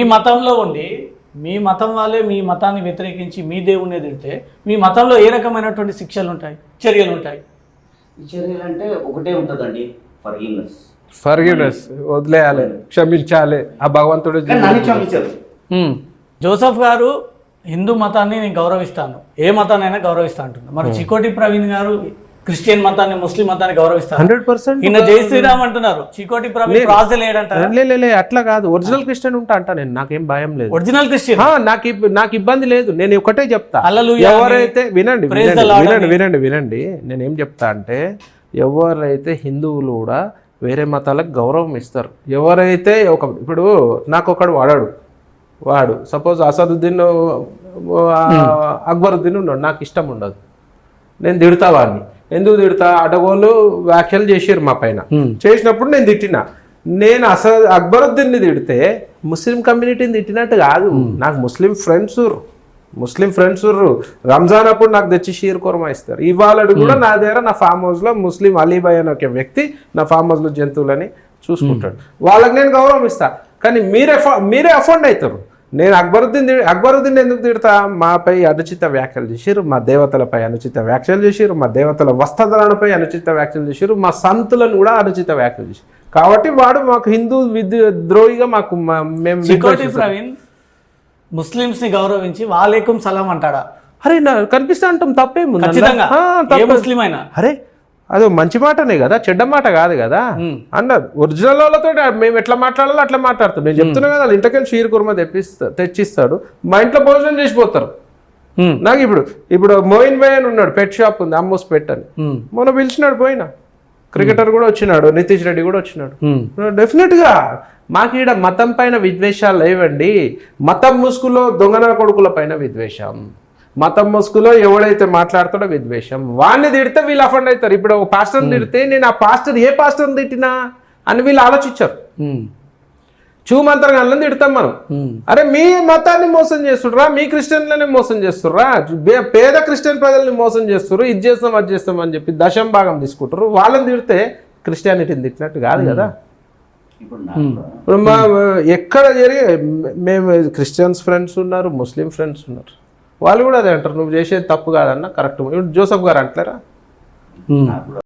మీ మతంలో ఉండి మీ మతం వాళ్ళే మీ మతాన్ని వ్యతిరేకించి మీ దేవుణ్ణి తిడితే మీ మతంలో ఏ రకమైనటువంటి శిక్షలు ఉంటాయి, చర్యలు ఉంటాయి? చర్యలు అంటే ఒకటే ఉంటుందండి, ఫర్గివ్నెస్, వదిలేయాలి, క్షమించాలి. ఆ భగవంతుడు నన్ను క్షమించారు. జోసఫ్ గారు హిందూ మతాన్ని నేను గౌరవిస్తాను, ఏ మతాన్నైనా గౌరవిస్తా అంటున్నాను. మరి చికోటి ప్రవీణ్ గారు క్రిస్టియన్ మతాన్ని, ముస్లిం మతాన్ని గౌరవిస్తారు. 100%. నిన్న జై శ్రీరామ్ అంటున్నారు, చికోటి ప్రవీణ్ రాజలేడంటారు. అట్లా కాదు, ఒరిజినల్ క్రిస్టియన్ అంటా నేను, నాకేం భయం లేదు. ఒరిజినల్ క్రిస్టియన్ నాకు ఇబ్బంది లేదు. నేను ఒకటే చెప్తా, హల్లెలూయా ఎవరైతే వినండి, నేనేం చెప్తా అంటే, ఎవరైతే హిందువులు కూడా వేరే మతాలకు గౌరవం ఇస్తారు. ఎవరైతే ఇప్పుడు నాకు ఒకడు వాడు సపోజ్ అసదుద్దీన్ అక్బరుద్దీన్ ఉన్నాడు, నాకు ఇష్టం ఉండదు, నేను తిడతా వాడిని. ఎందుకు తిడతా? అడగోళ్ళు వ్యాఖ్యలు చేసారు మా పైన, చేసినప్పుడు నేను తిట్టినా. నేను అక్బరుద్దీన్ని తిడితే ముస్లిం కమ్యూనిటీని తిట్టినట్టు కాదు. నాకు ముస్లిం ఫ్రెండ్స్ రంజాన్ అప్పుడు నాకు తెచ్చి షీర్ కుర్మా ఇస్తారు. ఇవాళ కూడా నా దగ్గర నా ఫామ్ హౌస్లో ముస్లిం అలీబాయ్ అనే ఒక వ్యక్తి నా ఫామ్ హౌస్లో జంతువులని చూసుకుంటాడు. వాళ్ళకి నేను గౌరవం ఇస్తా. కానీ మీరే అఫెండ్ అవుతారు. నేను అక్బరుద్దీన్ ఎందుకు తిడతా? మాపై అనుచిత వ్యాఖ్యలు చేసిరు, మా దేవతలపై అనుచిత వ్యాఖ్యలు చేసిరు, మా దేవతల వస్త్రధారణపై అనుచిత వ్యాఖ్యలు చేసిరు, మా సంతులను కూడా అనుచిత వ్యాఖ్యలు చేసిరు. కాబట్టి వాడు మాకు హిందూ ద్రోహిగా మాకు ప్రవీణ్ ముస్లింస్ ని గౌరవించి వాలేకుం సలాం అంటాడా? అరే కనిపిస్తా అంటాం, తప్పేముంది? అరే అదో మంచి మాటనే కదా, చెడ్డ మాట కాదు కదా అన్నారు. ఒరిజినల్ వాళ్ళతో మేము ఎట్లా మాట్లాడాలో అట్లా మాట్లాడుతాం. నేను చెప్తున్నా కదా, వాళ్ళ ఇంటికెళ్ళి షీర్ కుర్మా తెచ్చిస్తాడు, మా ఇంట్లో భోజనం చేసిపోతారు. నాకు ఇప్పుడు మోయిన్ భాయ్ అని ఉన్నాడు, పెట్ షాప్ ఉంది, అమ్మోస్ పెట్ అని. మొన్న పిలిచినాడు, పోయినా. క్రికెటర్ కూడా వచ్చినాడు, నితీష్ రెడ్డి కూడా వచ్చినాడు. డెఫినెట్ గా మాకు ఈడ మతం పైన విద్వేషాలు లేవండి. మతం ముసుగులో దొంగన కొడుకుల పైన విద్వేషం, మతం ముసుగులో ఎవడైతే మాట్లాడతాడో విద్వేషం. వాడిని తిడితే వీళ్ళు అఫెండ్ అవుతారు. ఇప్పుడు ఒక పాస్టర్ని తిడితే నేను ఆ పాస్టర్ ఏ పాస్టర్ని తిట్టినా అని వీళ్ళు ఆలోచించారు. చూమంతరంగా తిడతాం మనం. అరే మీ మతాన్ని మోసం చేస్తుర్రా, మీ క్రిస్టియన్లని మోసం చేస్తుర్రా, పేద క్రిస్టియన్ ప్రజల్ని మోసం చేస్తుర్రు, ఇది చేస్తాం అది చేస్తాం అని చెప్పి దశం భాగం తీసుకుంటారు. వాళ్ళని తిడితే క్రిస్టియానిటీని తిట్టినట్టు కాదు కదా. ఇప్పుడు ఎక్కడ జరిగే మేము క్రిస్టియన్స్ ఫ్రెండ్స్ ఉన్నారు, ముస్లిం ఫ్రెండ్స్ ఉన్నారు, వాళ్ళు కూడా అదే అంటారు, నువ్వు చేసేది తప్పు కాదన్న కరెక్ట్. ఇప్పుడు జోసఫ్ గారు అంటారా?